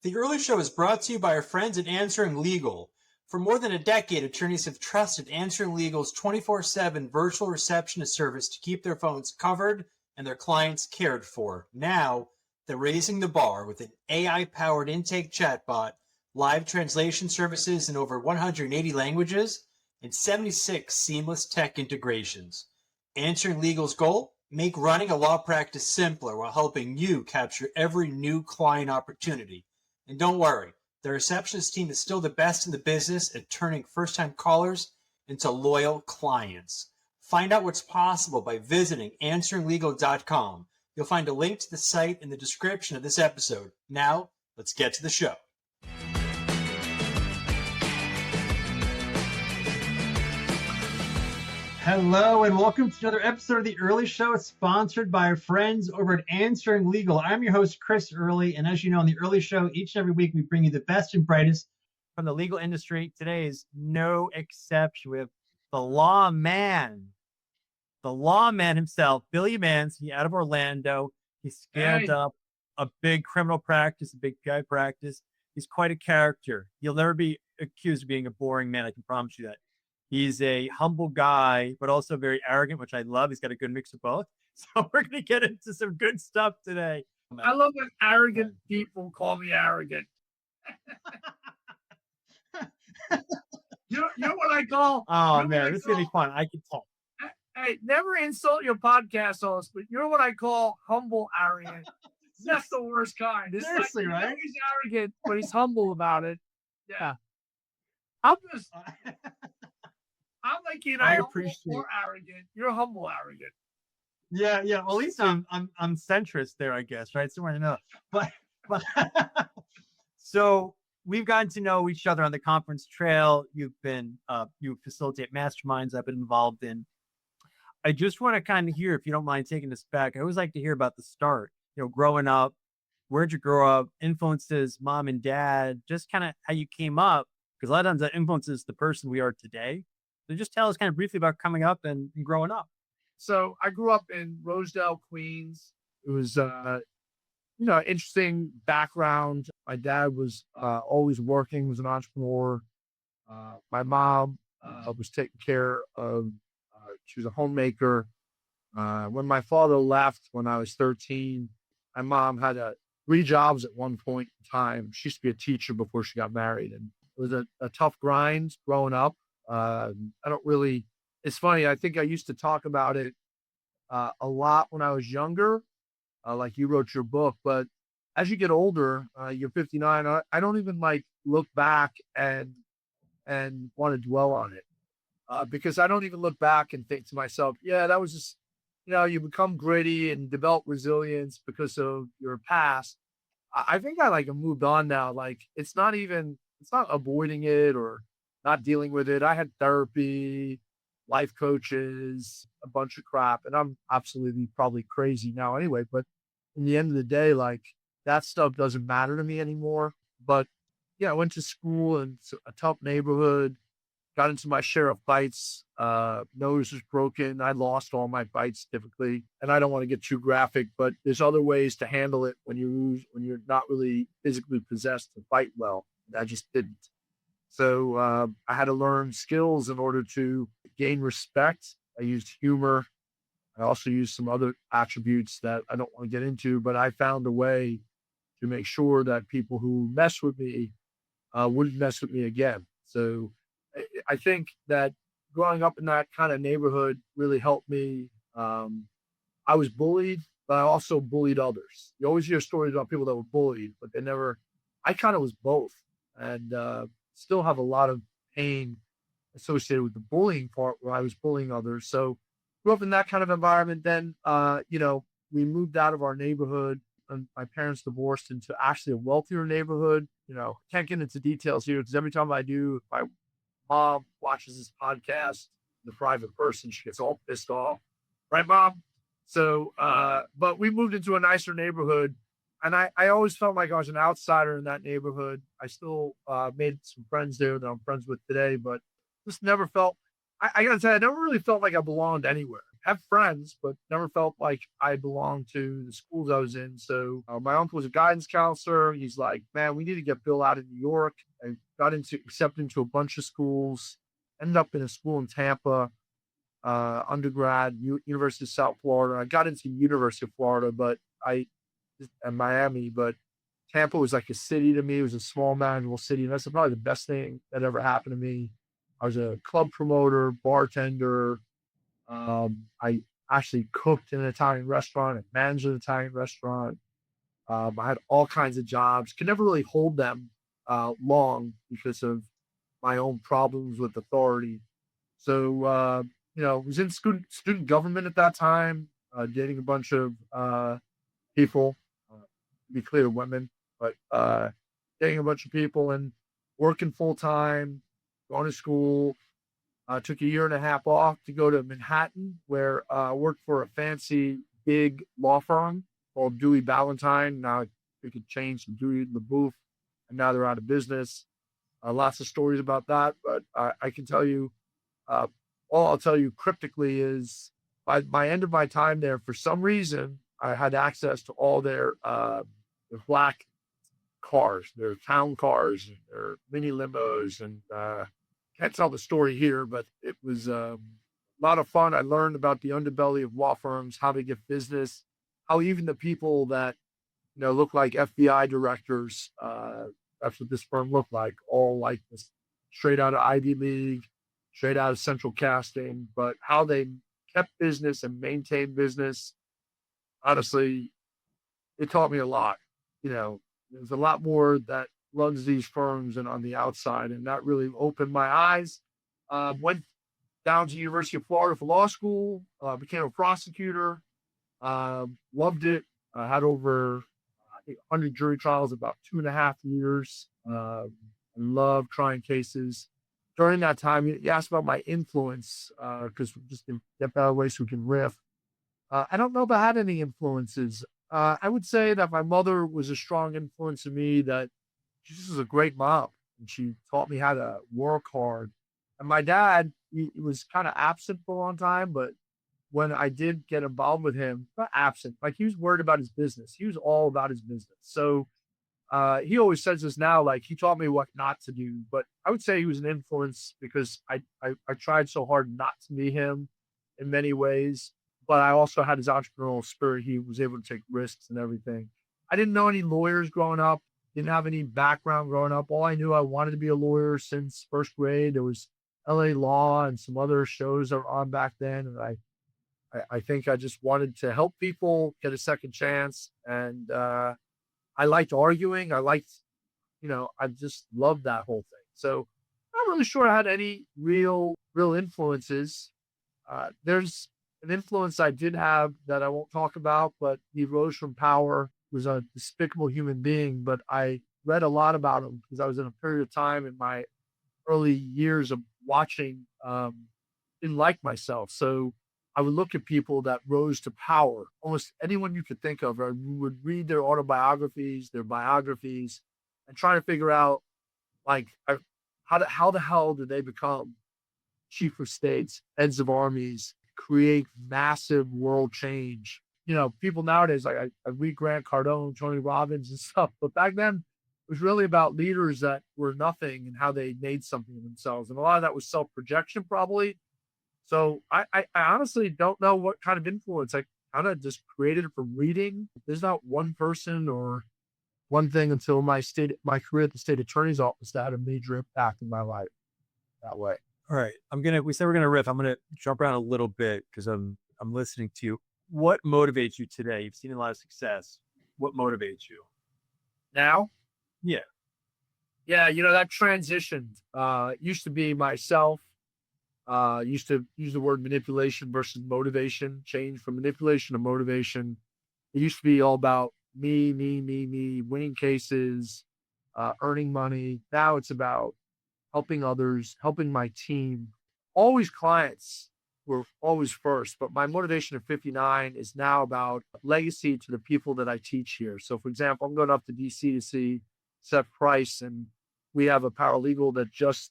The Earley Show is brought to you by our friends at Answering Legal. For more than a decade, attorneys have trusted Answering Legal's 24/7 virtual receptionist service to keep their phones covered and their clients cared for. Now, they're raising the bar with an AI-powered intake chatbot, live translation services in over 180 languages, and 76 seamless tech integrations. Answering Legal's goal? Make running a law practice simpler while helping you capture every new client opportunity. And don't worry, the receptionist team is still the best in the business at turning first-time callers into loyal clients. Find out what's possible by visiting answeringlegal.com. You'll find a link to the site in the description of this episode. Now, let's get to the show. Hello and welcome to another episode of The Earley Show. It's sponsored by our friends over at Answering Legal. I'm your host, Chris Earley, and as you know, on The Earley Show, each and every week we bring you the best and brightest from the legal industry. Today is no exception. We have the Lawman himself, Bill Umansky, out of Orlando. He scaled up a big criminal practice, a big guy practice. He's quite a character. He'll never be accused of being a boring man. I can promise you that. He's a humble guy, but also very arrogant, which I love. He's got a good mix of both. So we're going to get into some good stuff today. I love when arrogant people call me arrogant. you know what I call? Oh, man, this is going to be fun. I can talk. Hey, never insult your podcast host, but you're what I call humble arrogant. That's the worst kind. It's Seriously, like, right? He's arrogant, but he's humble about it. Yeah. I'm like, I appreciate more arrogant. You're humble arrogant. Yeah. Well, at least I'm centrist there, I guess, right? Somewhere in the middle. But so we've gotten to know each other on the conference trail. You facilitate masterminds I've been involved in. I just want to kind of hear, if you don't mind taking this back. I always like to hear about the start. You know, growing up. Where'd you grow up? Influences, mom and dad. Just kind of how you came up, because a lot of times that influences the person we are today. So just tell us kind of briefly about coming up and growing up. So I grew up in Rosedale, Queens. It was, interesting background. My dad was always working, was an entrepreneur. My mom was taking care of, she was a homemaker. When my father left when I was 13, my mom had 3 jobs at one point in time. She used to be a teacher before she got married. And it was a tough grind growing up. It's funny. I think I used to talk about it a lot when I was younger, like you wrote your book, but as you get older, you're 59. I don't even look back and want to dwell on it, because I don't even look back and think to myself, yeah, that was just, you become gritty and develop resilience because of your past. I think I moved on now. It's not avoiding it or not dealing with it. I had therapy, life coaches, a bunch of crap, and I'm absolutely probably crazy now anyway. But in the end of the day, that stuff doesn't matter to me anymore. But yeah, I went to school in a tough neighborhood, got into my share of fights. Nose was broken. I lost all my fights typically, and I don't want to get too graphic, but there's other ways to handle it when you're not really physically possessed to fight well. I just didn't. So I had to learn skills in order to gain respect. I used humor. I also used some other attributes that I don't want to get into, but I found a way to make sure that people who mess with me wouldn't mess with me again. So I think that growing up in that kind of neighborhood really helped me. I was bullied, but I also bullied others. You always hear stories about people that were bullied, but I kind of was both. And still have a lot of pain associated with the bullying part where I was bullying others. So grew up in that kind of environment. Then, we moved out of our neighborhood and my parents divorced into actually a wealthier neighborhood. Can't get into details here because every time I do, my mom watches this podcast, the private person, she gets all pissed off. Right, Mom? So, but we moved into a nicer neighborhood. And I always felt like I was an outsider in that neighborhood. I still made some friends there that I'm friends with today, but just never felt, I got to tell you, I never really felt like I belonged anywhere. have friends, but never felt like I belonged to the schools I was in. So my uncle was a guidance counselor. He's like, man, we need to get Bill out of New York. I got accepted into a bunch of schools, ended up in a school in Tampa, undergrad, University of South Florida. I got into University of Florida, and Miami, but Tampa was like a city to me. It was a small, manageable city. And that's probably the best thing that ever happened to me. I was a club promoter, bartender. I actually cooked in an Italian restaurant and managed an Italian restaurant. I had all kinds of jobs, could never really hold them long because of my own problems with authority. So, was in student government at that time, dating a bunch of people, to be clear, women, but dating a bunch of people and working full time, going to school. Took a year and a half off to go to Manhattan, where I worked for a fancy big law firm called Dewey Ballantine. Now they could change to Dewey LaBouffe, and now they're out of business. Lots of stories about that, but I can tell you, all I'll tell you cryptically is by end of my time there, for some reason, I had access to all their black cars, their town cars, their mini limos, and can't tell the story here, but it was a lot of fun. I learned about the underbelly of law firms, how to get business, how even the people that look like FBI directors, that's what this firm looked like, all like this, straight out of Ivy League, straight out of central casting, but how they kept business and maintained business. Honestly, it taught me a lot. There's a lot more that runs these firms and on the outside, and that really opened my eyes. Went down to University of Florida for law school, became a prosecutor, loved it. I had over 100 jury trials, about 2.5 years. I love trying cases. During that time, you asked about my influence, because just to get out of the way so we can riff. I don't know if I had any influences. I would say that my mother was a strong influence in me, that she just was a great mom, and she taught me how to work hard. And my dad, he was kind of absent for a long time, but when I did get involved with him, not absent, like he was worried about his business. He was all about his business. So he always says this now, like he taught me what not to do, but I would say he was an influence because I tried so hard not to be him in many ways, but I also had his entrepreneurial spirit. He was able to take risks and everything. I didn't know any lawyers growing up. Didn't have any background growing up. All I knew, I wanted to be a lawyer since first grade. There was LA Law and some other shows that were on back then. And I think I just wanted to help people get a second chance. And I liked arguing. I just loved that whole thing. So I'm not really sure I had any real influences. There's an influence I did have that I won't talk about, but he rose from power, was a despicable human being, but I read a lot about him because I was in a period of time in my early years of watching, didn't like myself. So I would look at people that rose to power, almost anyone you could think of. I would read their autobiographies, their biographies, and try to figure out, like, how the hell did they become chief of states, heads of armies, create massive world change? People nowadays, like I read Grant Cardone, Tony Robbins and stuff, but back then it was really about leaders that were nothing and how they made something of themselves. And a lot of that was self-projection probably. So I honestly don't know what kind of influence. I kind of just created it from reading. There's not one person or one thing until my career at the state attorney's office that had a major impact in my life that way. All right. We said we're going to riff. I'm going to jump around a little bit because I'm listening to you. What motivates you today? You've seen a lot of success. What motivates you now? Yeah. Yeah. That transitioned, used to be myself, used to use the word manipulation versus motivation, change from manipulation to motivation. It used to be all about me, winning cases, earning money. Now it's about helping others, helping my team, always clients were always first, but my motivation at 59 is now about legacy to the people that I teach here. So for example, I'm going up to DC to see Seth Price, and we have a paralegal that just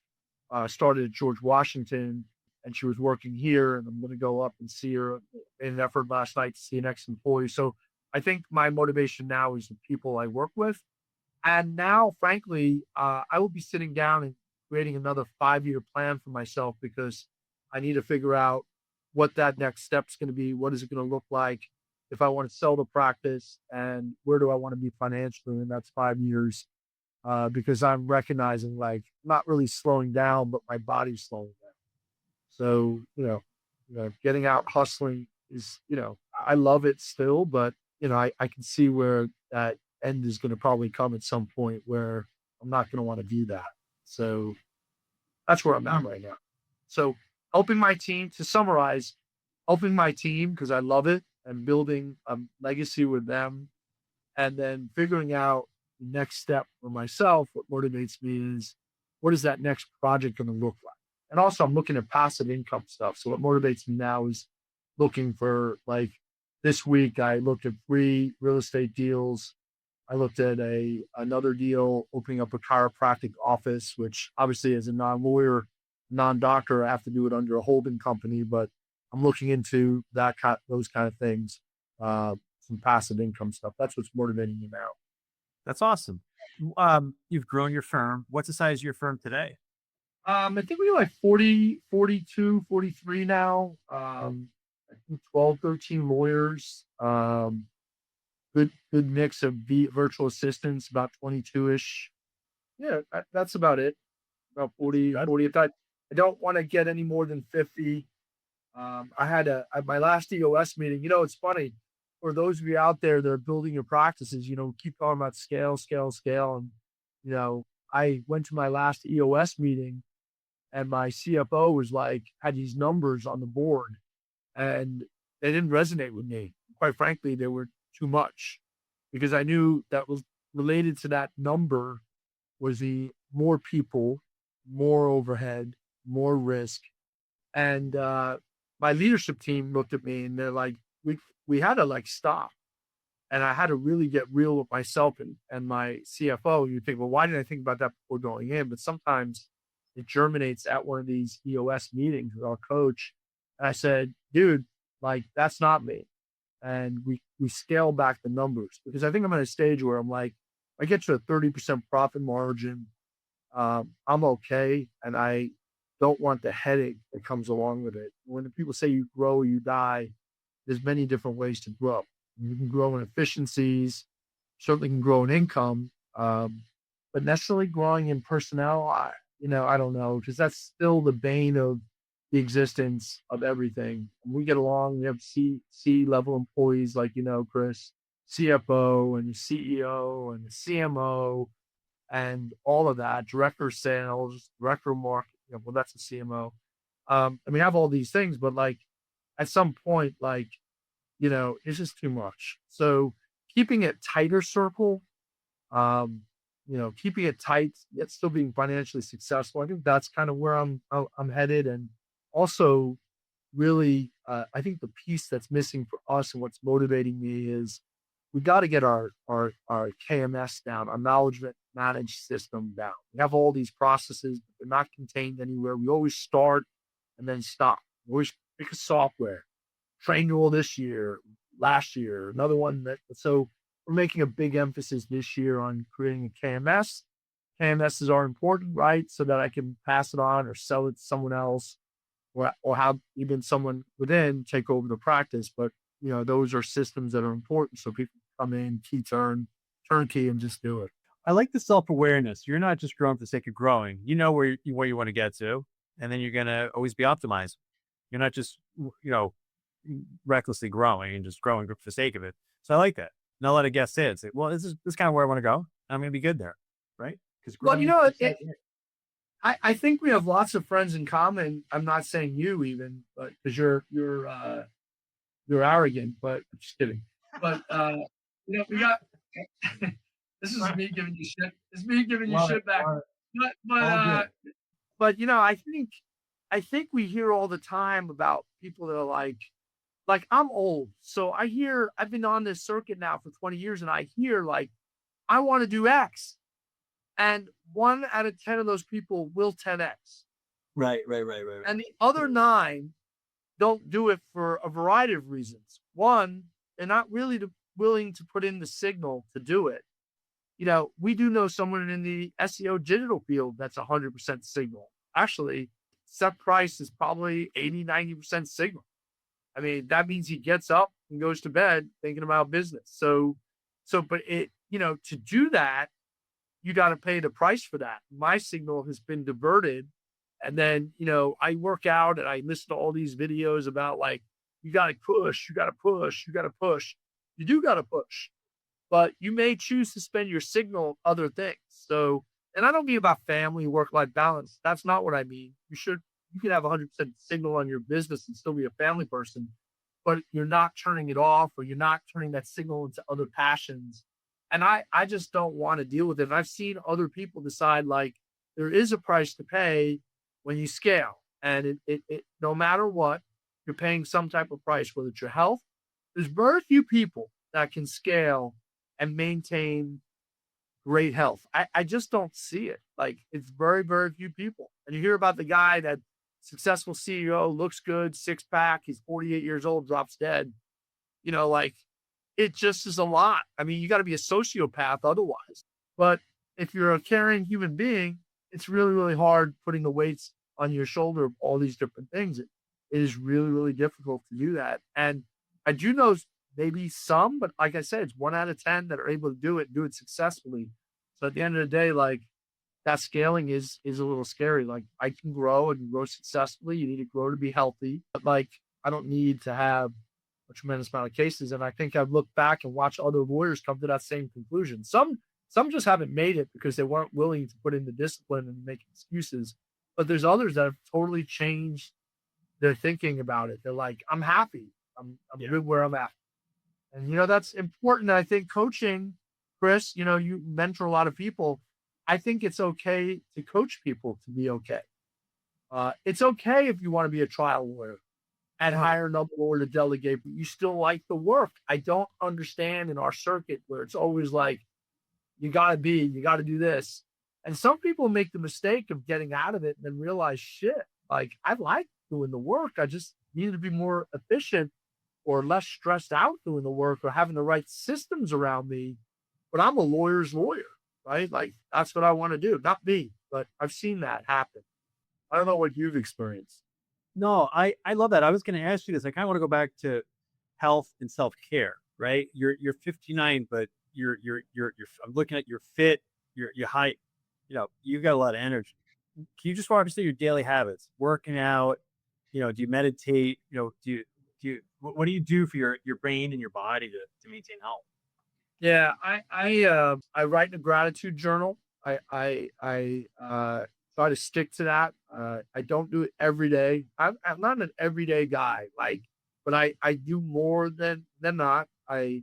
started at George Washington, and she was working here, and I'm going to go up and see her in an effort last night to see an ex-employee. So I think my motivation now is the people I work with. And now, frankly, I will be sitting down and creating another 5-year plan for myself, because I need to figure out what that next step's going to be. What is it going to look like if I want to sell the practice, and where do I want to be financially? And that's 5 years, because I'm recognizing, like, not really slowing down, but my body's slowing down. So, getting out hustling is, I love it still, but, I can see where that end is going to probably come at some point where I'm not going to want to do that. So that's where I'm at right now. So helping my team, to summarize, helping my team because I love it, and building a legacy with them, and then figuring out the next step for myself. What motivates me is, what is that next project going to look like? And also I'm looking at passive income stuff. So what motivates me now is looking for, like, this week I looked at 3 real estate deals. I looked at another deal, opening up a chiropractic office, which obviously as a non-lawyer, non-doctor, I have to do it under a holding company, but I'm looking into those kind of things, some passive income stuff. That's what's motivating me now. That's awesome. You've grown your firm. What's the size of your firm today? I think we're like 40, 42, 43 now. I think 12, 13 lawyers. Good mix of virtual assistants, about 22-ish. Yeah, that's about it. About 40. I don't want to get any more than 50. I had my last EOS meeting. It's funny, for those of you out there that are building your practices, keep talking about scale. And, I went to my last EOS meeting, and my CFO was like, had these numbers on the board, and they didn't resonate with me. Quite frankly, they were too much, because I knew that was related to that number was the more people, more overhead, more risk. And my leadership team looked at me and they're like, we had to, like, stop. And I had to really get real with myself and my CFO. You think, well, why didn't I think about that before going in? But sometimes it germinates at one of these EOS meetings with our coach. And I said, dude, like, that's not me. And we scale back the numbers, because I think I'm at a stage where I'm like, I get to a 30% profit margin. I'm okay. And I don't want the headache that comes along with it. When people say you grow or you die, there's many different ways to grow. You can grow in efficiencies, certainly can grow in income, but necessarily growing in personnel, I don't know, because that's still the bane of the existence of everything. We get along. We have C-level employees like, Chris, CFO and the CEO and the CMO and all of that, director of sales, director of marketing. Well, that's a CMO. And we have all these things, but, like, at some point, like, it's just too much. So keeping it tighter circle, keeping it tight, yet still being financially successful. I think that's kind of where I'm headed. And also really, I think the piece that's missing for us and what's motivating me is we got to get our KMS down, our knowledge managed system down. We have all these processes, but they're not contained anywhere. We always start and then stop. We always pick a software, train all this year, last year, another one so we're making a big emphasis this year on creating a KMS. KMSs are important, right? So that I can pass it on or sell it to someone else, or have even someone within take over the practice. But, those are systems that are important. So people come in, turnkey, and just do it. I like the self-awareness. You're not just growing for the sake of growing. You know where you want to get to, and then you're going to always be optimized. You're not just, recklessly growing and just growing for the sake of it. So I like that. Not let it get said. Say, well, this is kind of where I want to go. I'm going to be good there. Right. I think we have lots of friends in common. I'm not saying you even, but because you're arrogant, but I'm just kidding. But we got this is me giving you shit. It's me giving you shit back. But I think we hear all the time about people that are like I'm old. So I've been on this circuit now for 20 years, and I hear, like, I want to do X. And 1 out of 10 of those people will 10X. Right. And the other 9 don't do it for a variety of reasons. One, they're not really willing to put in the signal to do it. We do know someone in the SEO digital field that's 100% signal. Actually, Seth Price is probably 80-90% signal. I mean, that means he gets up and goes to bed thinking about business. But to do that, you got to pay the price for that. My signal has been diverted. And then, I work out and I listen to all these videos about like, you got to push, you got to push, you got to push. You do got to push, but you may choose to spend your signal on other things. So, and I don't mean about family, work-life balance. That's not what I mean. You can have 100% signal on your business and still be a family person, but you're not turning it off, or you're not turning that signal into other passions. And I just don't want to deal with it. And I've seen other people decide like there is a price to pay when you scale, and it no matter what, you're paying some type of price, whether it's your health. There's very few people that can scale and maintain great health. I just don't see it. Like, it's very, very few people. And you hear about the guy that successful CEO, looks good, 6-pack, he's 48 years old, drops dead. Like, it just is a lot. I mean, you got to be a sociopath otherwise. But if you're a caring human being, it's really, really hard putting the weights on your shoulder of all these different things. It is really, really difficult to do that. And I do know maybe some, but like I said, it's 1 out of 10 that are able to do it successfully. So at the end of the day, like, that scaling is a little scary. Like, I can grow and grow successfully. You need to grow to be healthy. But like, I don't need to have a tremendous amount of cases. And I think I've looked back and watched other lawyers come to that same conclusion. Some just haven't made it because they weren't willing to put in the discipline and make excuses. But there's others that have totally changed their thinking about it. They're like, I'm happy. I'm good where I'm at. And, that's important. I think coaching, Chris, you mentor a lot of people. I think it's okay to coach people to be okay. It's okay if you want to be a trial lawyer and hire another lawyer to delegate, but you still like the work. I don't understand in our circuit where it's always like, you got to do this. And some people make the mistake of getting out of it and then realize, shit, like, I like doing the work. I just need to be more efficient or less stressed out doing the work or having the right systems around me. But I'm a lawyer's lawyer, right? Like, that's what I want to do. Not me, but I've seen that happen. I don't know what you've experienced. No, I love that. I was going to ask you this. I kind of want to go back to health and self-care, right? You're 59, but you're I'm looking at your fit, your height, you've got a lot of energy. Can you just walk us through your daily habits? Working out, do you meditate? What do you do for your brain and your body to maintain health? Yeah, I write in a gratitude journal. I try to stick to that. I don't do it every day. I'm not an everyday guy, but I do more than not. I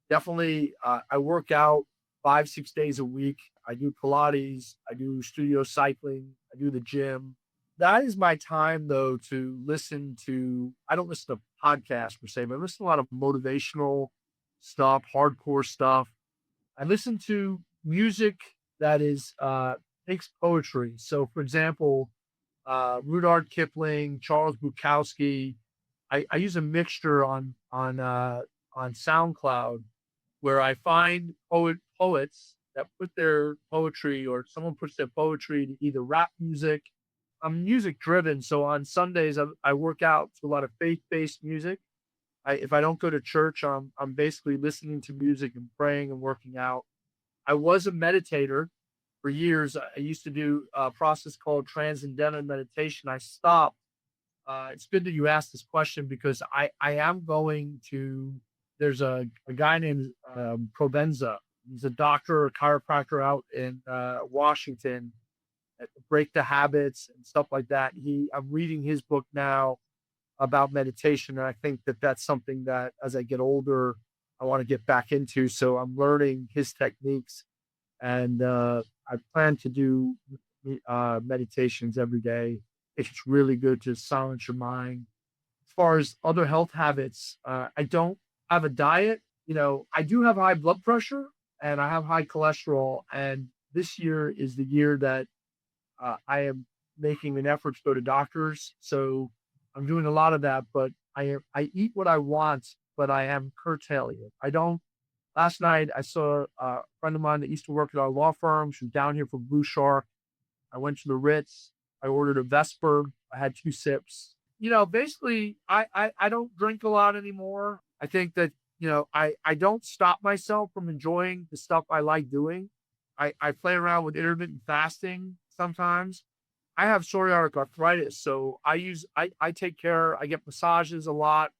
definitely I work out 5-6 days a week. I do Pilates. I do studio cycling. I do the gym. That is my time, though, to listen to. I don't listen to podcasts per se, but I listen to a lot of motivational stuff, hardcore stuff. I listen to music that is takes poetry. So, for example, Rudyard Kipling, Charles Bukowski. I use a mixture on SoundCloud where I find poets that put their poetry, or someone puts their poetry to either rap music. I'm music driven. So on Sundays, I work out to a lot of faith-based music. If I don't go to church, I'm basically listening to music and praying and working out. I was a meditator for years. I used to do a process called transcendental meditation. I stopped. It's good that you asked this question because I am going to, there's a guy named Provenza. He's a doctor, a chiropractor out in Washington, at Break the Habits and stuff like that. I'm reading his book now about meditation. And I think that that's something that as I get older, I want to get back into. So I'm learning his techniques, and I plan to do meditations every day. It's really good to silence your mind. As far as other health habits, I don't have a diet. I do have high blood pressure and I have high cholesterol. And this year is the year that I am making an effort to go to doctors. So I'm doing a lot of that, but I eat what I want, but I am curtailing it. I don't. Last night I saw a friend of mine that used to work at our law firm. She was down here for Blue Shark. I went to the Ritz. I ordered a Vesper. I had 2 sips. Basically, I don't drink a lot anymore. I think that, I don't stop myself from enjoying the stuff I like doing. I play around with intermittent fasting sometimes. I have psoriatic arthritis, so I take care. I get massages a lot.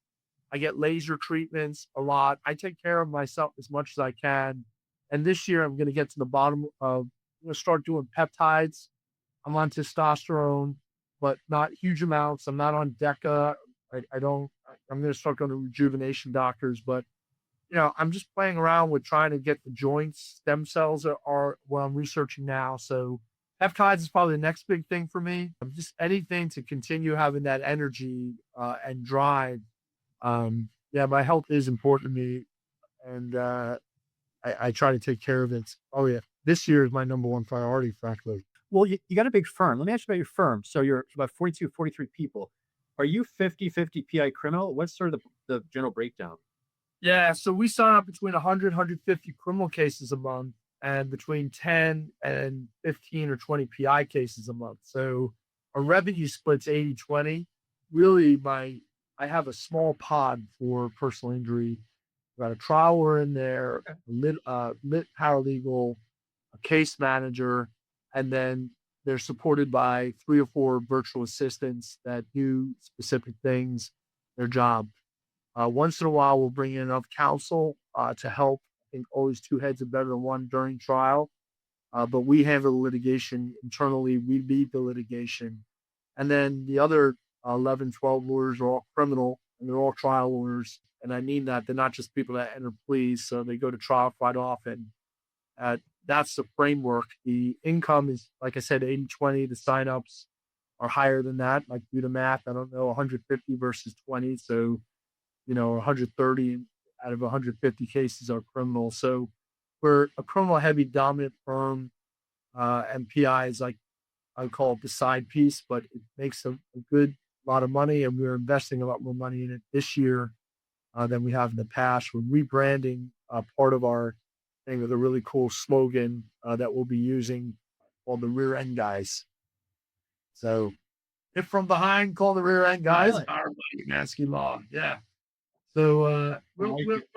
I get laser treatments a lot. I take care of myself as much as I can. And this year I'm going to get to the bottom of, I'm going to start doing peptides. I'm on testosterone, but not huge amounts. I'm not on DECA. I'm going to start going to rejuvenation doctors, but I'm just playing around with trying to get the joints. Stem cells are what I'm researching now. So peptides is probably the next big thing for me. Just anything to continue having that energy and drive. My health is important to me, and I try to take care of it. Oh yeah, this year is my number one priority, frankly. Well, you got a big firm. Let me ask you about your firm. So you're about 42, 43 people. Are you 50-50 PI criminal? What's sort of the general breakdown? Yeah, so we sign up between 100, 150 criminal cases a month and between 10 and 15 or 20 PI cases a month. So our revenue split's 80-20. Really, I have a small pod for personal injury. We've got a trial lawyer in there, lit paralegal, a case manager, and then they're supported by 3 or 4 virtual assistants that do specific things, their job. Once in a while, we'll bring in enough counsel to help. I think always 2 heads are better than 1 during trial. But we handle the litigation internally. We lead the litigation. And then the other 11, 12 lawyers are all criminal, and they're all trial lawyers. And I mean that they're not just people that enter pleas, so they go to trial quite often. That's the framework. The income is, like I said, 80-20. The signups are higher than that. Like, do the math. I don't know, 150 versus 20. So, 130 out of 150 cases are criminal. So we're a criminal heavy dominant firm, and PI is like, I call it the side piece, but it makes a good lot of money, and we're investing a lot more money in it this year than we have in the past. We're rebranding part of our thing with a really cool slogan that we'll be using called the Rear End Guys. So, if from behind, call the rear end guys. Our Umansky Law. Yeah. So I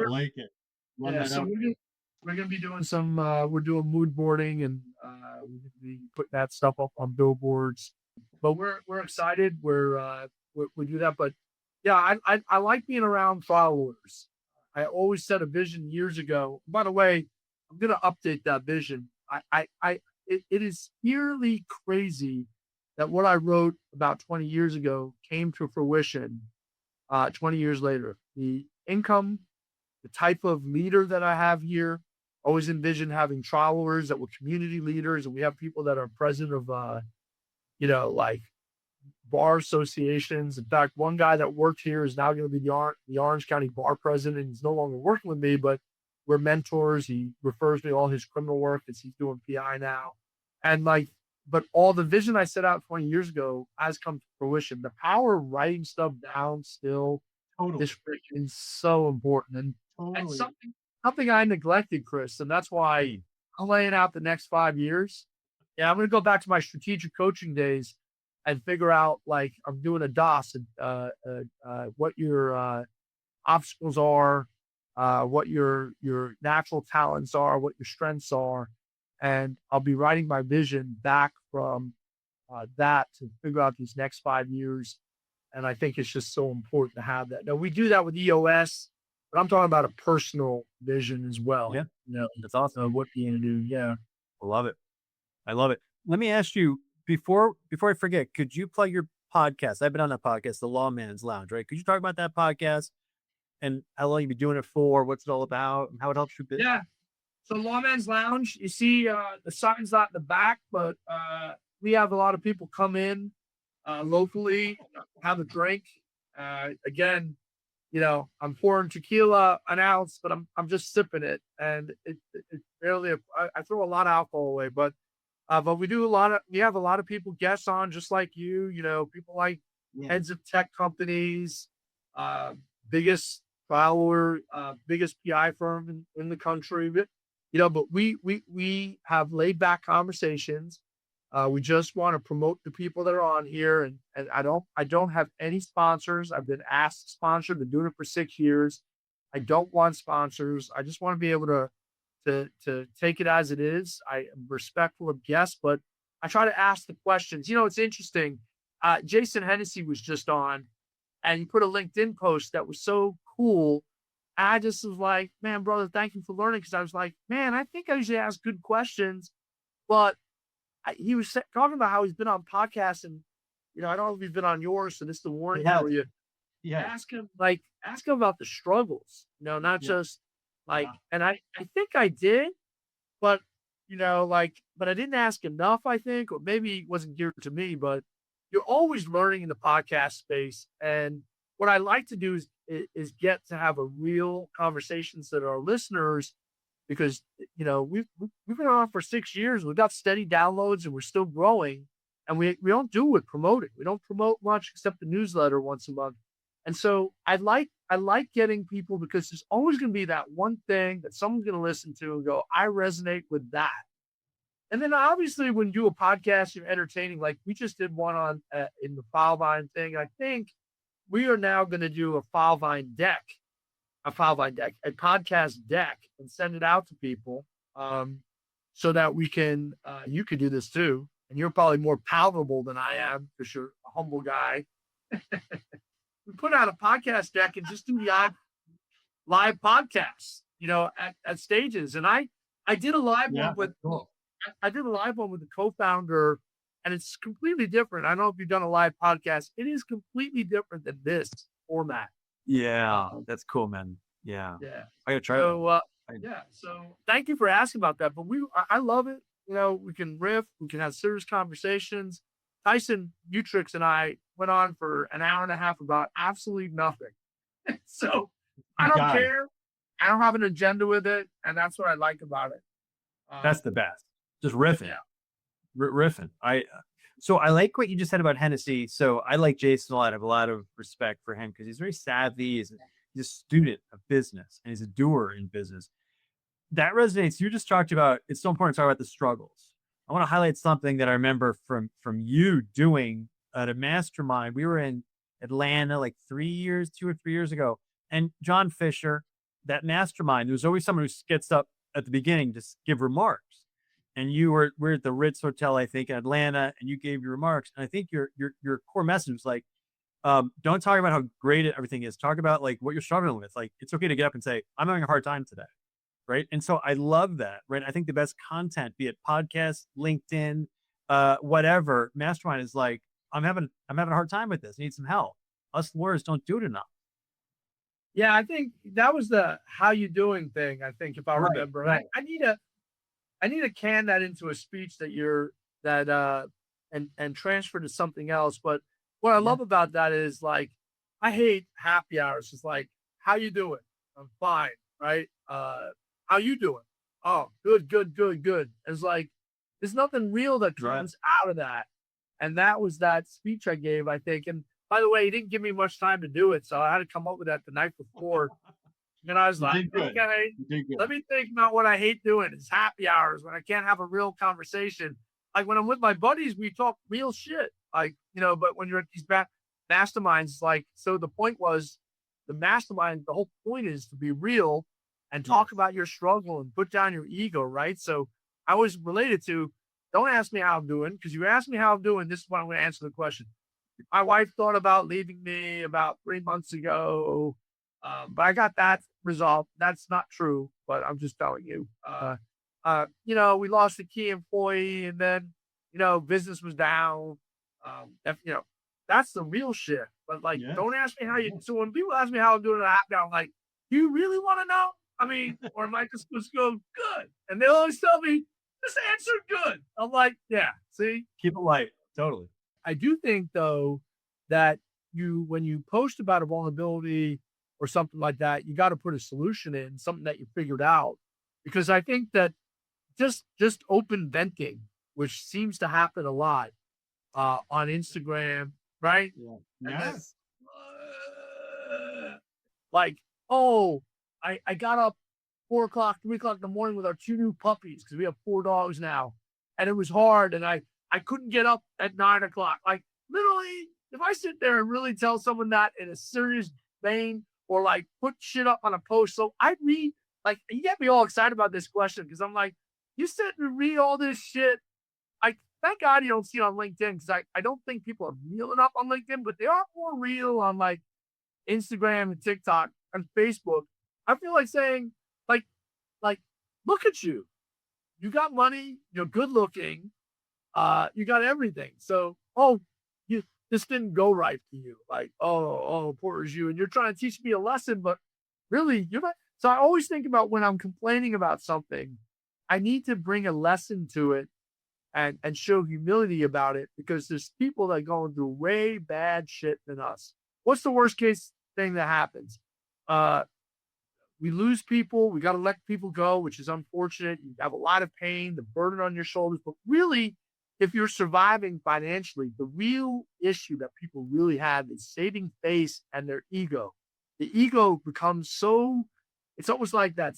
like it. We're gonna be doing some. We're doing mood boarding, and we're gonna be putting that stuff up on billboards. But we're excited. We do that. But yeah, I like being around trial lawyers. I always set a vision years ago. By the way, I'm gonna update that vision. It is eerily crazy that what I wrote about 20 years ago came to fruition 20 years later. The income, the type of leader that I have here, always envisioned having trial lawyers that were community leaders, and we have people that are president of, like bar associations. In fact, one guy that worked here is now going to be the Orange County bar president. He's no longer working with me, but we're mentors. He refers me all his criminal work as he's doing PI now. And but all the vision I set out 20 years ago has come to fruition. The power of writing stuff down still is so important. And something I neglected, Chris, and that's why I'm laying out the next 5 years. Yeah, I'm going to go back to my strategic coaching days and figure out, like, I'm doing a DOS, what your obstacles are, what your natural talents are, what your strengths are. And I'll be writing my vision back from that to figure out these next 5 years. And I think it's just so important to have that. Now, we do that with EOS, but I'm talking about a personal vision as well. Yeah. That's awesome. What you're going to do. Yeah. I love it. Let me ask you, before I forget, could you plug your podcast? I've been on that podcast, the Lawman's Lounge, right? Could you talk about that podcast and how long you've been doing it for, what's it all about, and how it helps you business? Yeah. So Lawman's Lounge, you see the sign's not in the back, but we have a lot of people come in locally, have a drink. Again, I'm pouring tequila an ounce, but I'm just sipping it, and it's barely. I throw a lot of alcohol away, but But we have a lot of people guests on just like you, people like heads of tech companies, biggest follower, biggest PI firm in the country. But we have laid back conversations. We just want to promote the people that are on here, and I don't have any sponsors. I've been asked to sponsor, been doing it for 6 years. I don't want sponsors. I just want to be able to take it as it is. I am respectful of guests, but I try to ask the questions. It's interesting. Jason Hennessey was just on, and he put a LinkedIn post that was so cool. I just was like, man, brother, thank you for learning. Because I was like, man, I think I usually ask good questions, but he was talking about how he's been on podcasts, and I don't know if he's been on yours, so this is the warning for you. Yeah. Ask him about the struggles, not just like, and I think I did, but but I didn't ask enough, I think, or maybe it wasn't geared to me, but you're always learning in the podcast space. And what I like to do is get to have a real conversations that our listeners, because, we've been on for 6 years. We've got steady downloads and we're still growing, and we don't do it promoting. We don't promote much except the newsletter once a month. And so I like getting people, because there's always going to be that one thing that someone's going to listen to and go, I resonate with that. And then obviously when you do a podcast, you're entertaining. Like we just did one on in the Filevine thing. I think we are now going to do a podcast deck, and send it out to people, so that we can, you could do this too. And you're probably more palatable than I am, because you're a humble guy. We put out a podcast deck and just do live podcasts, at stages. And I did a live one with, I did a live one with the co-founder, and it's completely different. I don't know if you've done a live podcast. It is completely different than this format. Yeah, that's cool, man. Yeah. I gotta try it. So thank you for asking about that. But I love it. We can riff, we can have serious conversations. Tyson Utrix and I went on for an hour and a half about absolutely nothing. So I don't care. I don't have an agenda with it. And that's what I like about it. That's the best. Just riffing. Yeah. Riffing. So I like what you just said about Hennessey. So I like Jason a lot. I have a lot of respect for him, because he's very savvy. He's a student of business, and he's a doer in business. That resonates. You just talked about, it's so important to talk about the struggles. I want to highlight something that I remember from you doing at a mastermind. We were in Atlanta like 2 or 3 years ago. And John Fischer, that mastermind, there's always someone who gets up at the beginning to give remarks. And we're at the Ritz Hotel, I think, in Atlanta, and you gave your remarks. And I think your core message was like, don't talk about how great everything is. Talk about like what you're struggling with. Like, it's okay to get up and say, I'm having a hard time today. Right. And so I love that. Right. I think the best content, be it podcast, LinkedIn, whatever, mastermind is like, I'm having a hard time with this. I need some help. Us lawyers don't do it enough. Yeah, I think that was the how you doing thing. I think, if I remember, right. I need to can that into a speech and transfer to something else. But what I love about that is, like, I hate happy hours. It's like, how you doing? I'm fine. Right. How you doing? Oh, good. It's like, there's nothing real that comes out of that. And that was that speech I gave, I think. And by the way, he didn't give me much time to do it, so I had to come up with that the night before. And I was like, okay, let me think about what I hate doing. It's happy hours, when I can't have a real conversation. Like when I'm with my buddies, we talk real shit. Like, but when you're at these masterminds, like, so the point was, the mastermind, the whole point is to be real and talk about your struggle and put down your ego, right? So I was related to, don't ask me how I'm doing, because you ask me how I'm doing, this is when I'm going to answer the question. My wife thought about leaving me about 3 months ago, but I got that resolved. That's not true, but I'm just telling you. We lost a key employee, and then, business was down. That's the real shit. But like, don't ask me how you. So when people ask me how I'm doing, I'm like, do you really want to know? I mean, or am I just go good? And they always tell me, just answer good. I'm like, yeah, see? Keep it light. Totally. I do think, though, that when you post about a vulnerability or something like that, you got to put a solution in, something that you figured out. Because I think that just open venting which seems to happen a lot on Instagram, right? Yeah. And then, Yes. like, oh, I got up 4 o'clock, 3 o'clock in the morning with our 2 new puppies because we have 4 dogs now. And it was hard. And I couldn't get up at 9 o'clock. Like, literally, if I sit there and really tell someone that in a serious vein or like put shit up on a post, so I read, like, you get me all excited about this question because I'm like, you sit and read all this shit. Thank God you don't see it on LinkedIn because I don't think people are real enough on LinkedIn, but they are more real on like Instagram and TikTok and Facebook. I feel like saying, like, look at you. You got money, you're good looking, you got everything. So, this didn't go right for you. Like, poor is you. And you're trying to teach me a lesson, but really, you're not. So I always think about when I'm complaining about something, I need to bring a lesson to it and show humility about it because there's people that are going through way bad shit than us. What's the worst case thing that happens? We lose people. We got to let people go, which is unfortunate. You have a lot of pain, the burden on your shoulders. But really, if you're surviving financially, the real issue that people really have is saving face and their ego. The ego becomes so, it's almost like that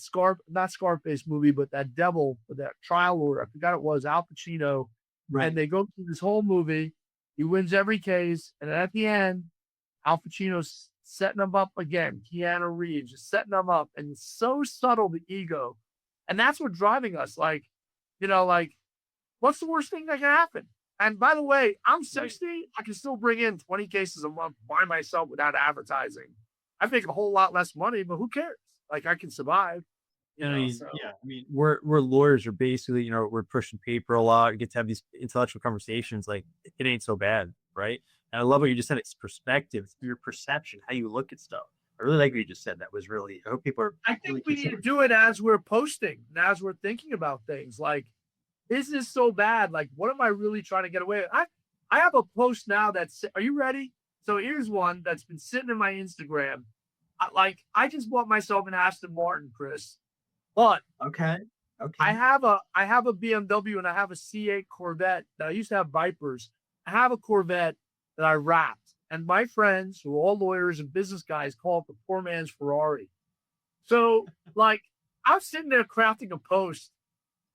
not Scarface movie, but that devil, that trial lawyer. I forgot it was Al Pacino. Right. And they go through this whole movie. He wins every case. And at the end, Al Pacino's setting them up again. Keanu Reeves just setting them up. And it's so subtle, the ego. And that's what's driving us. Like, what's the worst thing that can happen? And by the way, I'm 60. I can still bring in 20 cases a month by myself without advertising. I make a whole lot less money, but who cares? Like, I can survive. I mean, we're lawyers are basically, we're pushing paper a lot. We get to have these intellectual conversations. Like, it ain't so bad, right? And I love what you just said. It's perspective, it's your perception, how you look at stuff. I really like what you just said. That was really, I hope people are. I think we need to do it as we're posting and as we're thinking about things. Like, is this so bad? Like, what am I really trying to get away with? I have a post now that's, are you ready? So here's one that's been sitting in my Instagram. I just bought myself an Aston Martin, Chris. But Okay. I have a BMW and I have a C8 Corvette. I used to have Vipers. I have a Corvette that I wrapped. And my friends, who are all lawyers and business guys, call it the poor man's Ferrari. So, like, I'm sitting there crafting a post.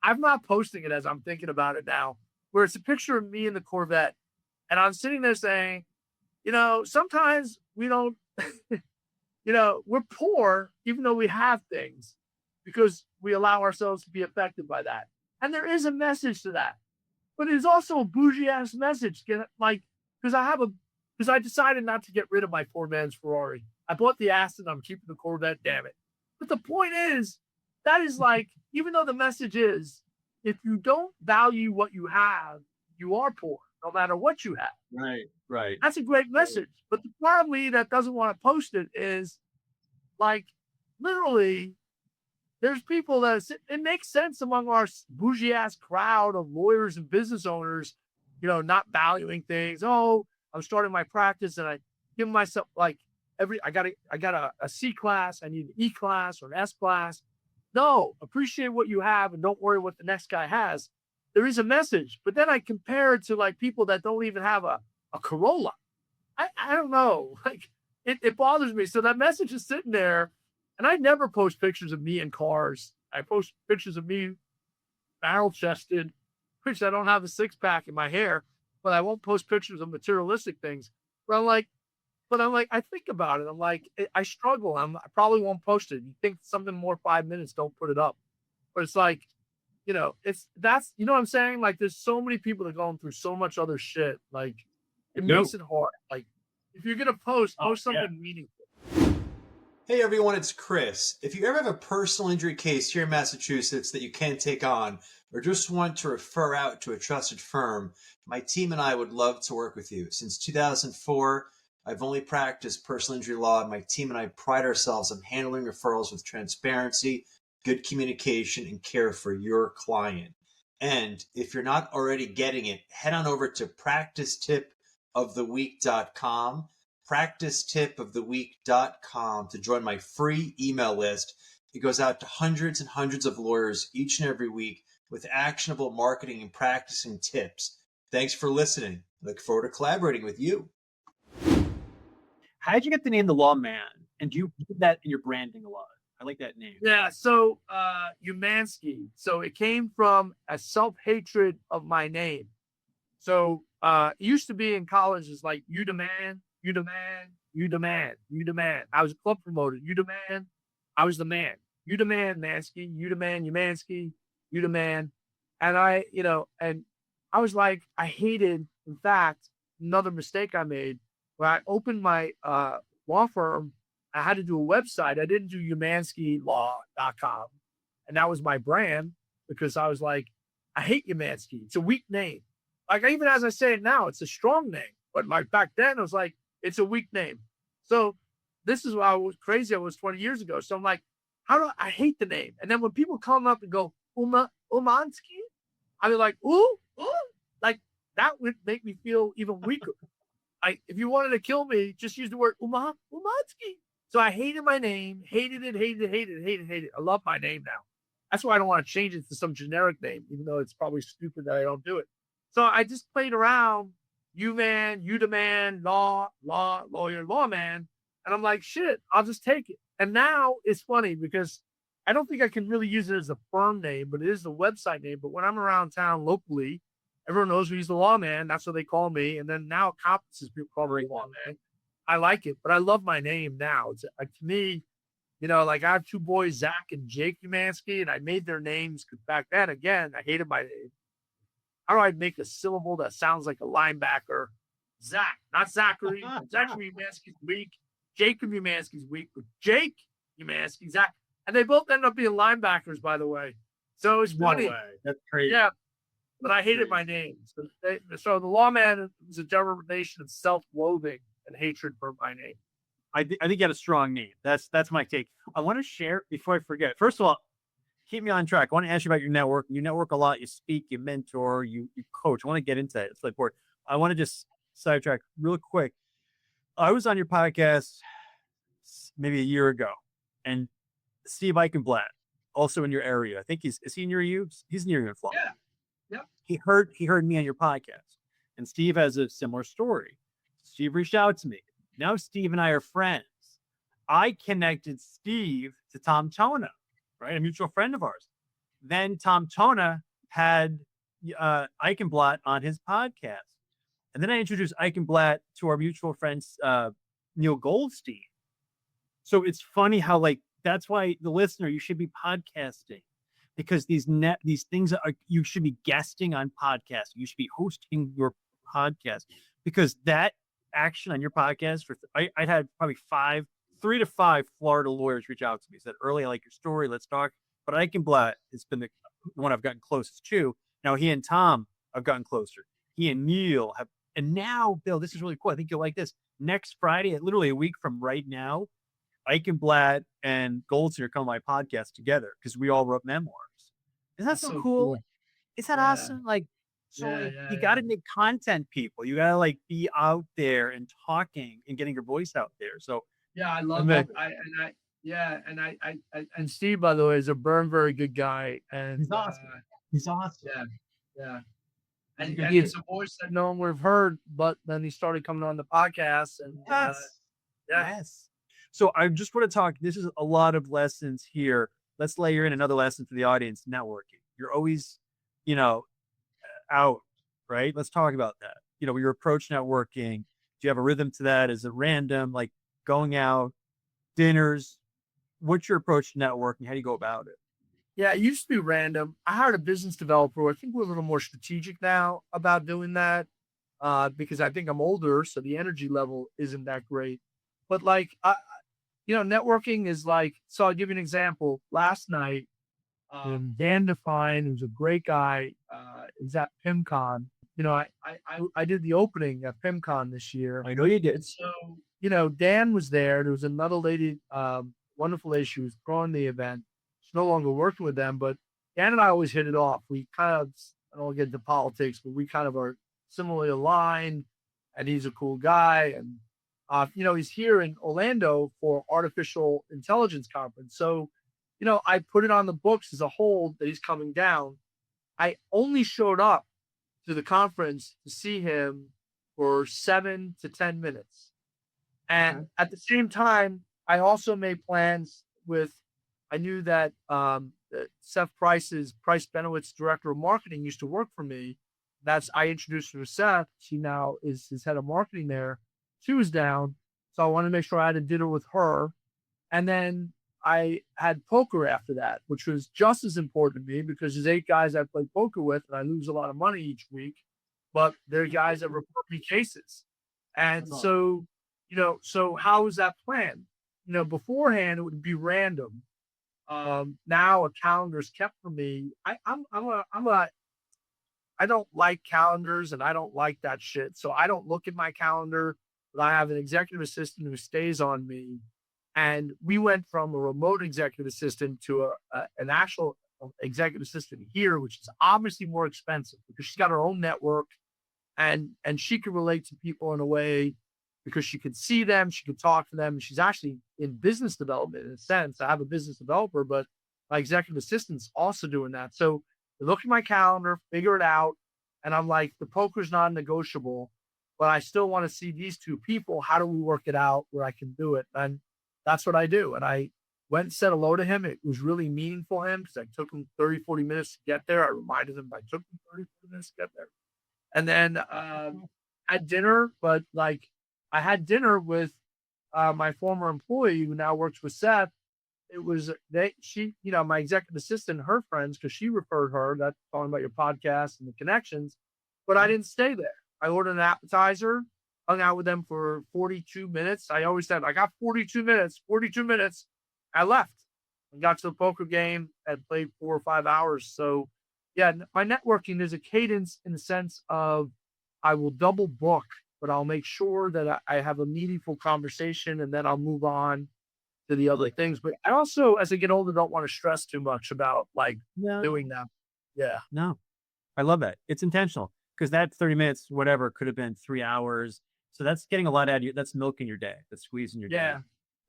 I'm not posting it as I'm thinking about it now, where it's a picture of me in the Corvette. And I'm sitting there saying, sometimes we don't, we're poor, even though we have things, because we allow ourselves to be affected by that. And there is a message to that. But it's also a bougie ass message. Because I decided not to get rid of my poor man's Ferrari. I bought the Aston, I'm keeping the Corvette, damn it. But the point is, that is like, even though the message is, if you don't value what you have, you are poor, no matter what you have. Right. That's a great message. But the part of me that doesn't want to post it is, like, literally, there's people that it makes sense among our bougie ass crowd of lawyers and business owners, not valuing things. Oh, I'm starting my practice and I give myself like I got a C class. I need an E class or an S class. No, appreciate what you have and don't worry what the next guy has. There is a message, but then I compare it to like people that don't even have a Corolla. I don't know. Like, it bothers me. So that message is sitting there. And I never post pictures of me in cars. I post pictures of me barrel-chested, which I don't have a six-pack in my hair, but I won't post pictures of materialistic things. But I'm like, I think about it. I'm like, I struggle. I probably won't post it. You think something more 5 minutes, don't put it up. But it's like, you know what I'm saying? Like, there's so many people that are going through so much other shit. Like, it makes it hard. Like, if you're going to post something meaningful. Hey everyone, it's Chris. If you ever have a personal injury case here in Massachusetts that you can't take on, or just want to refer out to a trusted firm, my team and I would love to work with you. Since 2004, I've only practiced personal injury law, and my team and I pride ourselves on handling referrals with transparency, good communication, and care for your client. And if you're not already getting it, head on over to practicetipoftheweek.com. practicetipoftheweek.com to join my free email list. It goes out to hundreds and hundreds of lawyers each and every week with actionable marketing and practicing tips. Thanks for listening. Look forward to collaborating with you. How did you get the name The Lawman? And do you put that in your branding a lot? I like that name. Yeah. So Umansky. So it came from a self-hatred of my name. So it used to be in college, it's like, you the man, you the man, you the man, you the man. I was a club promoter. You the man. I was the man. You the man, Mansky. You the man, Umansky. You the man. And and I was like, I hated, in fact, another mistake I made when I opened my law firm. I had to do a website. I didn't do UmanskyLaw.com. And that was my brand because I was like, I hate Umansky. It's a weak name. Like, even as I say it now, it's a strong name. But like back then, it was like, it's a weak name. So this is why I was crazy. I was 20 years ago. So I'm like, I hate the name. And then when people come up and go, Umansky, I'd be like, ooh, like that would make me feel even weaker. If you wanted to kill me, just use the word Umansky. So I hated my name, hated it. I love my name now. That's why I don't want to change it to some generic name, even though it's probably stupid that I don't do it. So I just played around, you man, you the man, lawyer, lawman. And I'm like, shit, I'll just take it. And now it's funny because I don't think I can really use it as a firm name, but it is the website name. But when I'm around town locally, everyone knows he's the lawman. That's what they call me. And then now conferences, people call me lawman. I like it, but I love my name now. It's to me, like I have two boys, Zach and Jake Umansky, and I made their names because back then, again, I hated my name. How do I make a syllable that sounds like a linebacker? Zach, not Zachary. Zachary Umansky's weak. Jacob Umansky's weak, but Jake Umansky, Zach. And they both end up being linebackers, by the way. So it's funny. That's crazy. Yeah, but I hated my name. So the lawman was a derivation of self-loathing and hatred for my name. I think you had a strong name. That's my take. I want to share before I forget. First of all, keep me on track. I want to ask you about your network. You network a lot. You speak, you mentor, you coach. I want to get into that. It's really important. I want to just sidetrack real quick. I was on your podcast maybe a year ago, and Steve Eichenblatt, also in your area. I think is he near you? He's near you in Florida. Yeah. He heard me on your podcast, and Steve has a similar story. Steve reached out to me. Now Steve and I are friends. I connected Steve to Tom Tona, right? A mutual friend of ours. Then Tom Tona had Eichenblatt on his podcast. And then I introduced Eichenblatt to our mutual friends, Neil Goldstein. So it's funny how, like, that's why the listener, you should be podcasting, because these things are, you should be guesting on podcasts. You should be hosting your podcast, because that action on your podcast I had probably 3 to 5 Florida lawyers reach out to me, said, Earley, I like your story. Let's talk. But Eichenblatt has been the one I've gotten closest to. Now he and Tom have gotten closer. He and Neil have, and now, Bill, this is really cool. I think you'll like this. Next Friday, literally a week from right now, Eichenblatt and Goldstein are coming on my podcast together because we all wrote memoirs. Isn't that so cool? Is that awesome? Like, so you got to make content, people. You got to like be out there and talking and getting your voice out there. So yeah, I love that. And Steve, by the way, is a very good guy, and he's awesome. He's awesome. Yeah. And it's a voice that no one would have heard, but then he started coming on the podcast, and yes. So I just want to talk. This is a lot of lessons here. Let's layer in another lesson for the audience: networking. You're always, out, right? Let's talk about that. Your approach networking. Do you have a rhythm to that? Is it random, like going out, dinners? What's your approach to networking? How do you go about it? Yeah, it used to be random. I hired a business developer. I think we're a little more strategic now about doing that because I think I'm older, so the energy level isn't that great. But like, networking is like, so I'll give you an example. Last night, Dan Define, who's a great guy, is at PimCon. I did the opening at PimCon this year. I know you did. So, Dan was there. There was another lady, wonderful lady. She was throwing the event. She's no longer working with them, but Dan and I always hit it off. We kind of, I don't want to get into politics, but we kind of are similarly aligned, and he's a cool guy. And, he's here in Orlando for artificial intelligence conference. So, I put it on the books as a whole that he's coming down. I only showed up to the conference to see him for 7 to 10 minutes. And at the same time, I also made plans I knew that Seth Price's, Price Benowitz, director of marketing, used to work for me. I introduced her to Seth. She now is his head of marketing there. She was down. So I wanted to make sure I had a dinner with her. And then I had poker after that, which was just as important to me because there's 8 guys I play poker with and I lose a lot of money each week, but they're guys that report me cases. And so, so how was that planned? Beforehand it would be random. Now a calendar is kept for me. I don't like calendars and I don't like that shit. So I don't look at my calendar, but I have an executive assistant who stays on me. And we went from a remote executive assistant to an actual executive assistant here, which is obviously more expensive because she's got her own network and she can relate to people in a way because she could see them, she could talk to them. She's actually in business development in a sense. I have a business developer, but my executive assistant's also doing that. So I look at my calendar, figure it out, and I'm like, the poker's non-negotiable, but I still want to see these 2 people. How do we work it out where I can do it? And that's what I do. And I went and said hello to him. It was really meaningful to him because I took him 30, 40 minutes to get there. I reminded him I took him 30, 40 minutes to get there. And then had dinner, but like I had dinner with my former employee who now works with Seth. It was my executive assistant, her friends, because she referred her, that's talking about your podcast and the connections, but I didn't stay there. I ordered an appetizer, hung out with them for 42 minutes. I always said, I got 42 minutes. I left and got to the poker game and played 4 or 5 hours. So yeah, my networking, there's a cadence in the sense of I will double book, but I'll make sure that I have a meaningful conversation and then I'll move on to the other things. But I also, as I get older, don't want to stress too much about doing that. Yeah. No, I love that. It's intentional because that 30 minutes, whatever, could have been 3 hours. So that's getting a lot out of you. That's milking your day. That's squeezing your day. Yeah.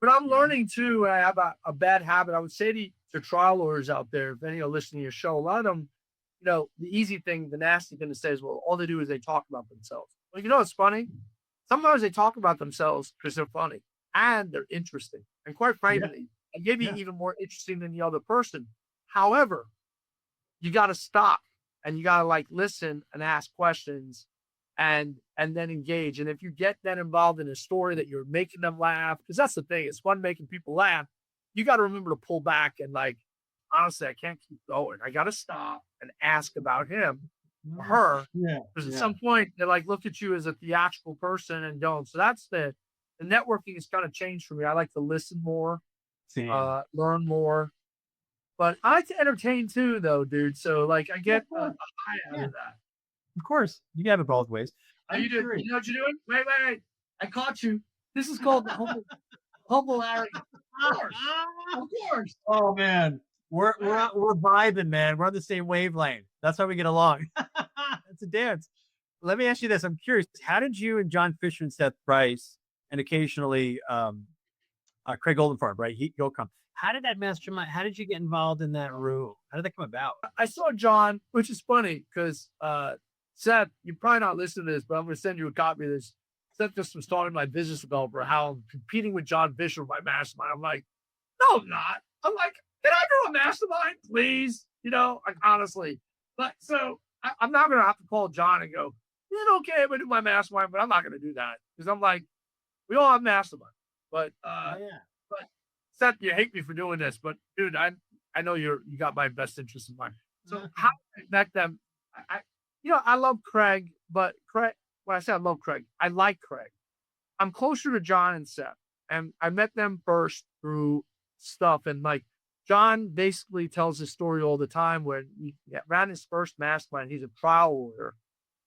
But I'm learning too. I have a bad habit. I would say to trial lawyers out there, if any are listening to your show, a lot of them, the easy thing, the nasty thing to say is, well, all they do is they talk about themselves. Well, it's funny. Sometimes they talk about themselves because they're funny and they're interesting. And quite frankly, and maybe even more interesting than the other person. However, you got to stop and you got to listen and ask questions and then engage. And if you get then involved in a story that you're making them laugh, because that's the thing, it's fun making people laugh. You got to remember to pull back and honestly, I can't keep going. I got to stop and ask about him or her. Because at some point they look at you as a theatrical person and don't. So that's the networking has kind of changed for me. I like to listen more, learn more, but I like to entertain too though, dude. So I get a high out of that. Of course, you have it both ways. You know what you're doing? Wait. I caught you. This is called humble arrogance. Of course. Oh man, we're vibing, man. We're on the same wavelength. That's how we get along. It's a dance. Let me ask you this. I'm curious. How did you and John Fischer and Seth Price and occasionally Craig Goldenfarb, right? He'll come. How did that mastermind? How did you get involved in that room? How did that come about? I saw John, which is funny because Seth, you're probably not listening to this, but I'm going to send you a copy of this. Seth just was talking to my business developer how I'm competing with John Fischer, my mastermind. I'm like, no, I'm not. I'm like, can I do a mastermind, please? Honestly. But so I'm not going to have to call John and go, is it okay if I do my mastermind? But I'm not going to do that because I'm like, we all have mastermind. But but Seth, you hate me for doing this, but dude, I know you got my best interest in mind. So how do I connect them? I love Craig, but when I say I love Craig, I like Craig. I'm closer to John and Seth, and I met them first through stuff. And John basically tells his story all the time when he ran his first mastermind. He's a trial lawyer.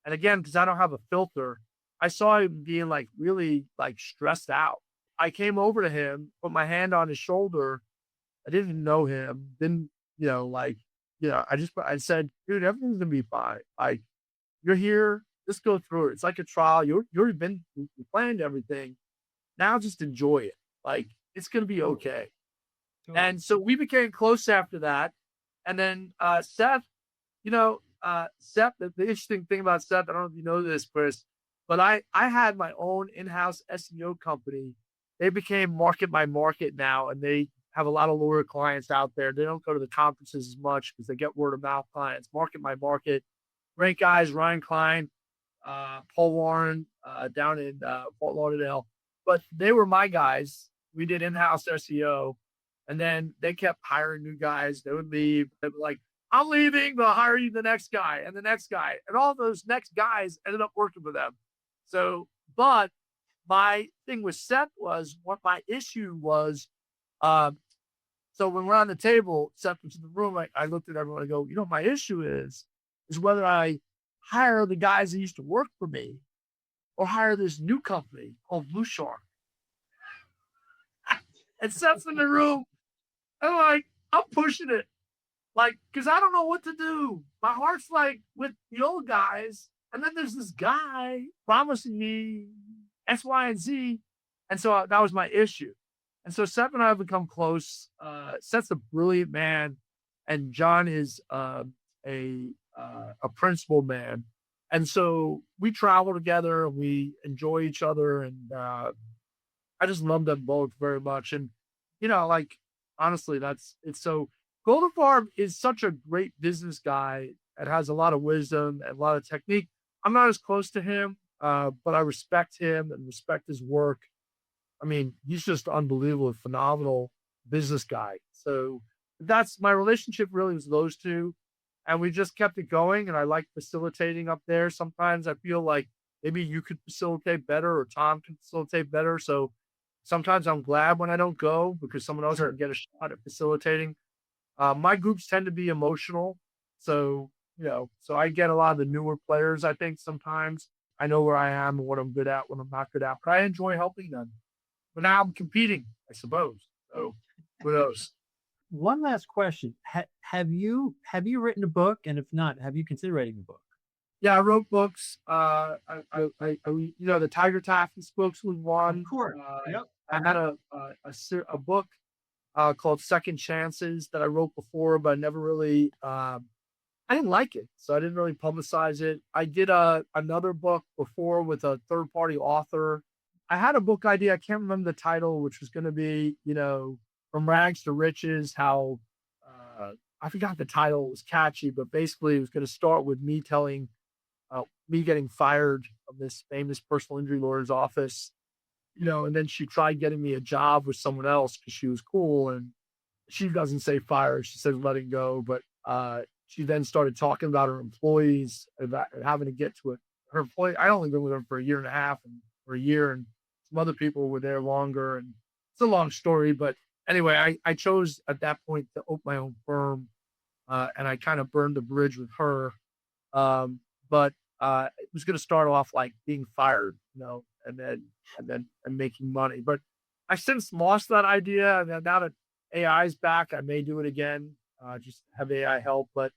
And again, because I don't have a filter, I saw him being really stressed out. I came over to him, put my hand on his shoulder. I didn't know him. I said, dude, everything's going to be fine. You're here. Just go through it. It's like a trial. You planned everything. Now just enjoy it. It's going to be okay. And so we became close after that. And then Seth, Seth, the interesting thing about Seth, I don't know if you know this, Chris, but I had my own in-house SEO company. They became market by market now, and they have a lot of lawyer clients out there. They don't go to the conferences as much because they get word of mouth clients. Market by market, great guys, Ryan Klein, Paul Warren, down in Fort Lauderdale. But they were my guys. We did in-house SEO, and then they kept hiring new guys. They would leave. They'd be like, I'm leaving, they'll hire you the next guy and the next guy. And all those next guys ended up working with them. So, but my thing with Seth was, what my issue was, so when we're on the table, Seth was in the room, I looked at everyone and go, my issue is whether I hire the guys that used to work for me or hire this new company called Blue Shark. And Seth's in the room. I'm pushing it. Because I don't know what to do. My heart's with the old guys. And then there's this guy promising me X, Y, and Z. And so that was my issue. And so Seth and I have become close. Seth's a brilliant man. And John is a principled man. And so we travel together and we enjoy each other. And I just love them both very much. And, honestly, it's so. Goldenfarb is such a great business guy and has a lot of wisdom and a lot of technique. I'm not as close to him, but I respect him and respect his work. I mean, he's just unbelievable, phenomenal business guy. So that's my relationship really was those two. And we just kept it going. And I like facilitating up there. Sometimes I feel like maybe you could facilitate better or Tom can facilitate better. So sometimes I'm glad when I don't go because someone else can get a shot at facilitating. My groups tend to be emotional. So, so I get a lot of the newer players, I think sometimes. I know where I am and what I'm good at, what I'm not good at, but I enjoy helping them. But now I'm competing, I suppose. So who knows? One last question. Have you written a book? And if not, have you considered writing a book? Yeah, I wrote books. The Tiger Taffy's books was one. Of course. Yep. I had a book called Second Chances that I wrote before, but I never really, I didn't like it. So I didn't really publicize it. I did another book before with a third party author. I had a book idea. I can't remember the title, which was going to be, From Rags to Riches, how, I forgot the title. It was catchy, but basically it was going to start with me telling, me getting fired from this famous personal injury lawyer's office. And then she tried getting me a job with someone else because she was cool. And she doesn't say fire. She says letting go. But she then started talking about her employees, about having to get to it. Her employee, I only been with her for a year and a half or a year. And some other people were there longer. And it's a long story. But anyway, I chose at that point to open my own firm. And I kind of burned the bridge with her. But it was going to start off like being fired, and then making money. But I since lost that idea. And now that AI is back, I may do it again, just have AI help. But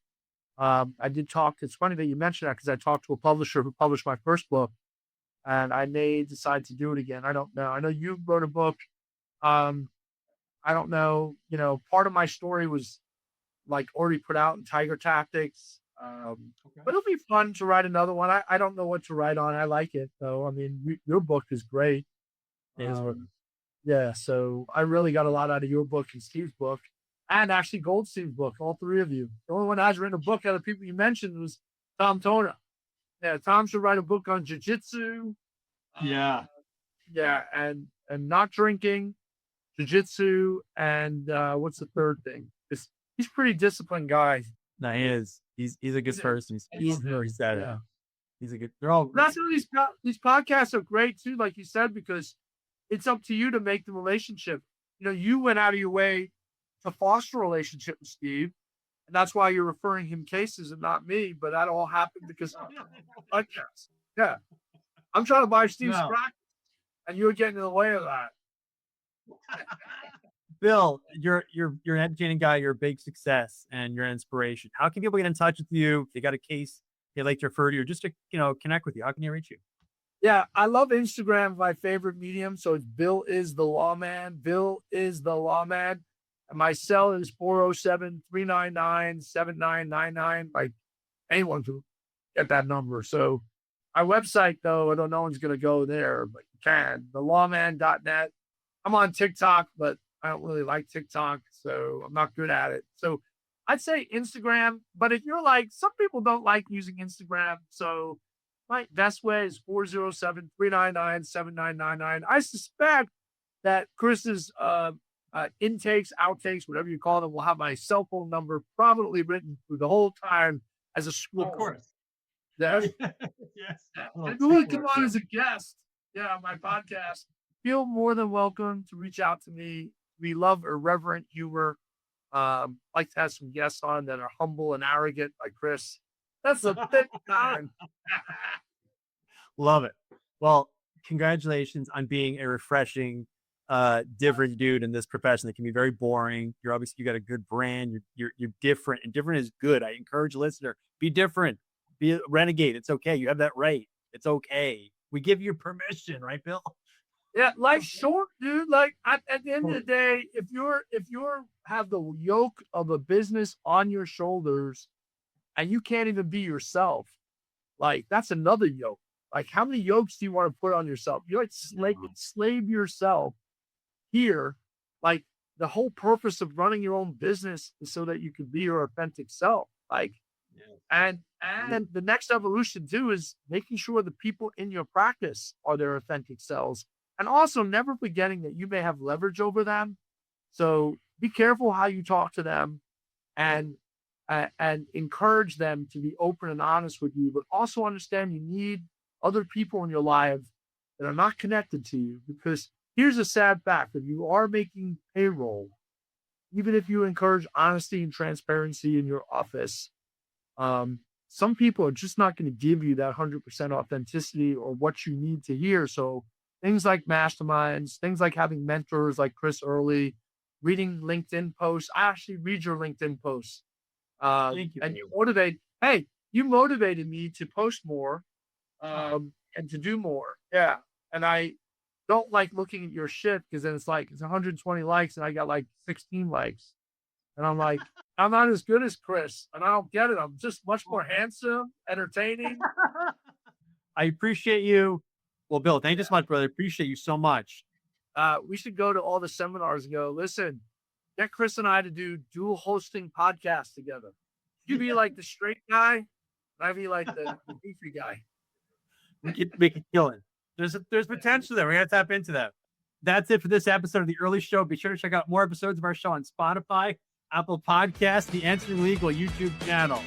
I did talk. It's funny that you mentioned that because I talked to a publisher who published my first book, and I may decide to do it again. I don't know. I know you wrote a book. I don't know. Part of my story was already put out in Tiger Tactics. But it'll be fun to write another one. I don't know what to write on. I like it though. I mean, your book is great. Yeah. So I really got a lot out of your book and Steve's book and actually Goldstein's book, all three of you. The only one that has written a book out of the people you mentioned was Tom Tona. Yeah. Tom should write a book on jiu-jitsu. Yeah. And not drinking, jiu-jitsu. And what's the third thing? He's a pretty disciplined guy. No, he is. He's a good person. He's at it. Yeah. He's a good. They're all. That's what these podcasts are great too, like you said, because it's up to you to make the relationship. You went out of your way to foster a relationship with Steve, and that's why you're referring him cases and not me. But that all happened because of podcasts. Yeah, I'm trying to buy Steve's practice, and you're getting in the way of that. Bill, you're an entertaining guy. You're a big success, and you're an inspiration. How can people get in touch with you? If they got a case they'd like to refer to you, or just to connect with you? How can they reach you? Yeah, I love Instagram, my favorite medium. So it's Bill is the Lawman. Bill is the Lawman. And my cell is 407-399-7999. anyone can get that number. So our website, though, I know no one's going to go there, but you can. thelawman.net. I'm on TikTok, but I don't really like TikTok, so I'm not good at it. So I'd say Instagram, but if you're like, some people don't like using Instagram, so my best way is 407-399-7999. I suspect that Chris's intakes, outtakes, whatever you call them, will have my cell phone number prominently written through the whole time as a scroll. Of course. Yes. Yes. And you want to come on as a guest, on my podcast, feel more than welcome to reach out to me. We love irreverent humor. Like to have some guests on that are humble and arrogant, like Chris. That's a big time. Love it. Well, congratulations on being a refreshing, different dude in this profession that can be very boring. You got a good brand. You're different, and different is good. I encourage a listener, be different, be a renegade. It's okay. You have that right. It's okay. We give you permission, right, Bill? Yeah, life's short, dude. Like at the end of the day, if you're have the yoke of a business on your shoulders and you can't even be yourself, like that's another yoke. Like how many yokes do you want to put on yourself? You're like slave yourself here. Like the whole purpose of running your own business is so that you can be your authentic self. Like, and then the next evolution too is making sure the people in your practice are their authentic selves. And also never forgetting that you may have leverage over them. So be careful how you talk to them and encourage them to be open and honest with you, but also understand you need other people in your life that are not connected to you, because here's a sad fact. If you are making payroll, even if you encourage honesty and transparency in your office, some people are just not going to give you that 100% authenticity or what you need to hear. So things like masterminds, things like having mentors like Chris Earley, reading LinkedIn posts. I actually read your LinkedIn posts. Thank you. And you motivated me to post more and to do more. Yeah. And I don't like looking at your shit because then it's 120 likes and I got like 16 likes. And I'm like, I'm not as good as Chris and I don't get it. I'm just much more handsome, entertaining. I appreciate you. Well, Bill, thank you so much, brother. I appreciate you so much. We should go to all the seminars and go, listen, get Chris and I to do dual hosting podcasts together. You be like the straight guy, and I be like the beefy guy. We can kill it. There's potential there. We're going to tap into that. That's it for this episode of The Earley Show. Be sure to check out more episodes of our show on Spotify, Apple Podcasts, the Answering Legal YouTube channel.